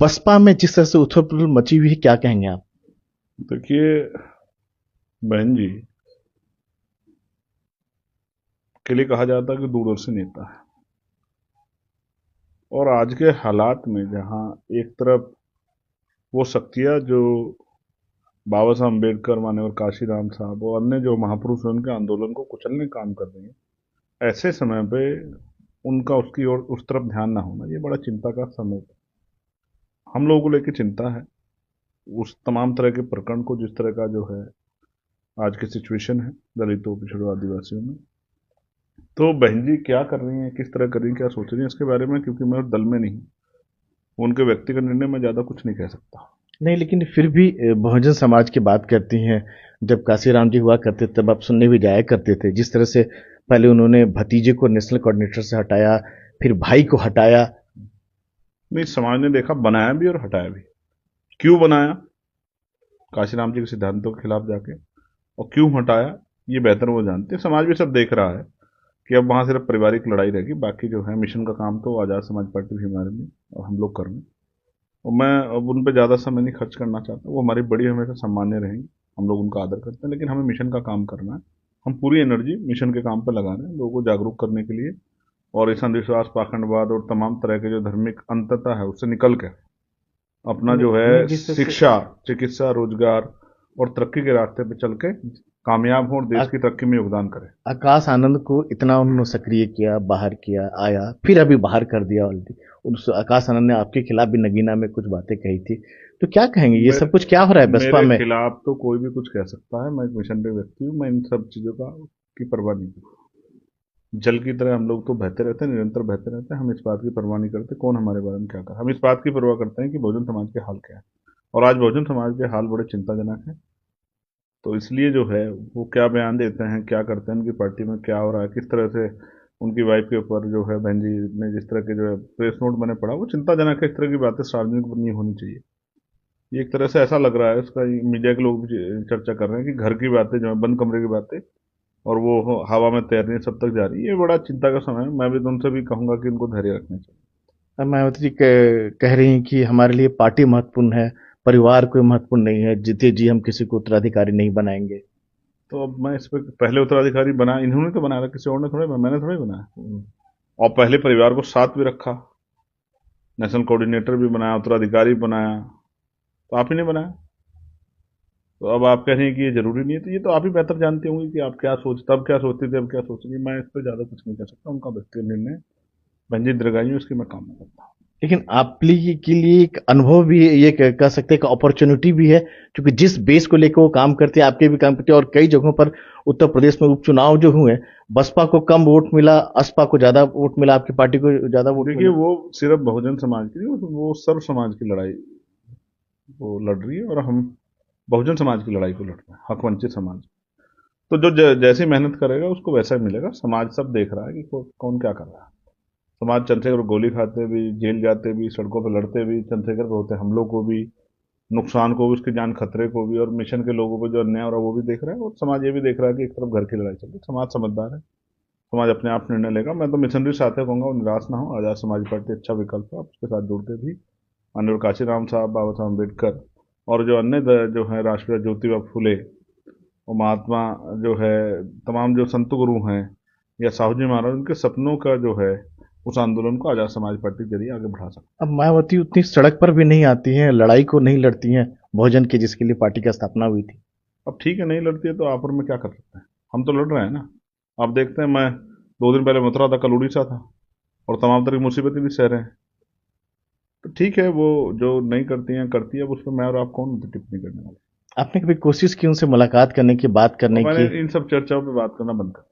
बसपा में जिस तरह से उथल-पुथल मची हुई है, क्या कहेंगे आप? देखिए बहन जी, के लिए कहा जाता है कि दूरदर्शी नेता है। और आज के हालात में जहां एक तरफ वो शक्तियां जो बाबा साहब अम्बेडकर मान्यवर काशीराम साहब और अन्य जो महापुरुष हैं उनके आंदोलन को कुचलने का काम कर रही है, ऐसे समय पे उनका उसकी ओर उस तरफ ध्यान ना होना ये बड़ा चिंता का समय है। हम लोगों को लेकर चिंता है उस तमाम तरह के प्रकरण को, जिस तरह का जो है आज की सिचुएशन है दलितों, पिछड़ों, आदिवासियों में। तो बहन जी क्या कर रही हैं, किस तरह कर रही हैं, क्या सोच रही हैं इसके बारे में, क्योंकि मैं दल में नहीं हूं, उनके व्यक्तिगत निर्णय में ज्यादा कुछ नहीं कह सकता। नहीं, लेकिन फिर भी बहुजन समाज की बात करती हैं। जब काशीराम जी हुआ करते तब आप सुनने भी जाया करते थे। जिस तरह से पहले उन्होंने भतीजे को नेशनल कोऑर्डिनेटर से हटाया, फिर भाई को हटाया। नहीं, समाज ने देखा, बनाया भी और हटाया भी। क्यों बनाया? काशीराम जी के सिद्धांतों के खिलाफ जाके। और क्यों हटाया ये बेहतर वो जानते हैं। समाज भी सब देख रहा है कि अब वहां सिर्फ पारिवारिक लड़ाई रहेगी, बाकी जो है मिशन का काम तो आजाद समाज पार्टी भी हमारे में और हम लोग कर रहे हैं। और मैं अब उन पर ज़्यादा समय नहीं खर्च करना चाहता। वो हमारी बड़ी हमेशा सम्मान्य रहेंगी, हम लोग उनका आदर करते हैं, लेकिन हमें मिशन का काम करना है। हम पूरी एनर्जी मिशन के काम पर लगा रहे हैं, लोगों को जागरूक करने के लिए। और इस अंधविश्वास, पाखंडवाद और तमाम तरह के जो धार्मिक अंतता है उससे निकल कर अपना जो नहीं, है जिस तरह से शिक्षा, चिकित्सा, रोजगार और तरक्की के रास्ते पे चल के कामयाब हो और देश की तरक्की में योगदान करे। आकाश आनंद को इतना उन्होंने सक्रिय किया, बाहर किया, आया, फिर अभी बाहर कर दिया ऑलरेडी। उस आकाश आनंद ने आपके खिलाफ भी नगीना में कुछ बातें कही थी। तो क्या कहेंगे, ये सब कुछ क्या हो रहा है बसपा मेरे में? खिलाफ तो कोई भी कुछ कह सकता है। मैं एक मिशनरी व्यक्ति हूँ, मैं इन सब चीज़ों का की परवाह नहीं करता। जल की तरह हम लोग तो बहते रहते हैं, निरंतर बहते रहते हैं। हम इस बात की परवाह नहीं करते कौन हमारे बारे में क्या कर। हम इस बात की परवाह करते हैं कि बहुजन समाज के हाल क्या है। और आज बहुजन समाज के हाल बड़े चिंताजनक है। तो इसलिए जो है वो क्या बयान देते हैं, क्या करते हैं, उनकी पार्टी में क्या हो रहा है, किस तरह से उनकी वाइफ के ऊपर जो है बहन जी ने जिस तरह के जो है प्रेस नोट मैंने पढ़ा, वो चिंताजनक है। इस तरह की बातें सार्वजनिक नहीं होनी चाहिए। ये एक तरह से ऐसा लग रहा है, उसका मीडिया के लोग भी चर्चा कर रहे हैं कि घर की बातें जो है, बंद कमरे की बातें, और वो हवा में तैर रही है, सब तक जा रही है। ये बड़ा चिंता का समय है। मैं भी तो उनसे भी कहूंगा कि इनको धैर्य रखना चाहिए। अब मायावती जी कह रही हैं कि हमारे लिए पार्टी महत्वपूर्ण है, परिवार कोई महत्वपूर्ण नहीं है, जीते जी हम किसी को उत्तराधिकारी नहीं बनाएंगे। तो अब मैं इस पर पहले उत्तराधिकारी बना, इन्होंने तो बनाया था, किसी और ने थोड़े, मैंने थोड़े बनाया। और पहले परिवार को साथ भी रखा, नेशनल कोऑर्डिनेटर भी बनाया, उत्तराधिकारी बनाया, तो आप ही ने बनाया। तो अब आप कह रहे हैं कि ये जरूरी नहीं है, तो ये तो आप ही बेहतर जानते होंगे कि आप क्या सोच, तब क्या सोचते थे, अब क्या सोच रही। मैं इस पर ज्यादा कुछ नहीं कह सकता, उनका व्यक्तिगत निर्णय। रंजीत दीर्घायु, इसकी मैं काम नहीं करता। लेकिन आप के लिए एक अनुभव भी है, ये कह सकते हैं कि अपॉर्चुनिटी भी है, क्योंकि जिस बेस को लेकर वो काम करते हैं, आपके भी काम करते हैं। और कई जगहों पर उत्तर प्रदेश में उपचुनाव जो हुए, बसपा को कम वोट मिला, असपा को ज्यादा वोट मिला, आपकी पार्टी को ज्यादा वोट देखिए मिला। वो सिर्फ बहुजन समाज की नहीं, वो सर्व समाज की लड़ाई वो लड़ रही है, और हम बहुजन समाज की लड़ाई को लड़ रहे हैं, हक वंचित समाज। तो जो जैसी मेहनत करेगा उसको वैसा ही मिलेगा। समाज सब देख रहा है कि कौन क्या कर रहा है। समाज चंद्रशेखर को गोली खाते भी, जेल जाते भी, सड़कों पर लड़ते भी, चंद्रशेखर पे होते हमलों को भी, नुकसान को भी, उसकी जान खतरे को भी, और मिशन के लोगों को जो अन्याय हो रहा है वो भी देख रहा है। और समाज ये भी देख रहा है कि एक तरफ घर की लड़ाई चल रही है। समाज समझदार है, समाज अपने आप निर्णय लेगा। मैं तो मिशनरी साथियों कहूंगा वो निराश ना हो। आजाद समाज पार्टी अच्छा विकल्प है, आप उसके साथ जुड़ के भी माननीय काशीराम साहब, बाबा साहब अम्बेडकर और जो अन्य जो है राष्ट्रपिता ज्योतिबा फुले और महात्मा जो है, तमाम जो संत गुरु हैं या साहू जी महाराज, उनके सपनों का जो है उस आंदोलन को आजाद समाज पार्टी के जरिए आगे बढ़ा सकते अब मायावती उतनी सड़क पर भी नहीं आती हैं, लड़ाई को नहीं लड़ती हैं बहुजन की, जिसके लिए पार्टी की स्थापना हुई थी। हैं। अब ठीक है, नहीं लड़ती है तो आप और मैं क्या कर सकते हैं। हम तो लड़ रहे हैं ना। आप देखते हैं, मैं 2 दिन पहले मथुरा था, कल उड़ीसा था, और तमाम तरह की मुसीबतें भी सह रहे हैं। तो ठीक है, वो जो नहीं करती हैं करती है, अब उस पर मैं और आप कौन होते टिप्पणी करने वाले। आपने कभी कोशिश की उनसे मुलाकात करने की, बात और करने मैंने की? इन सब चर्चाओं पे बात करना बंद कर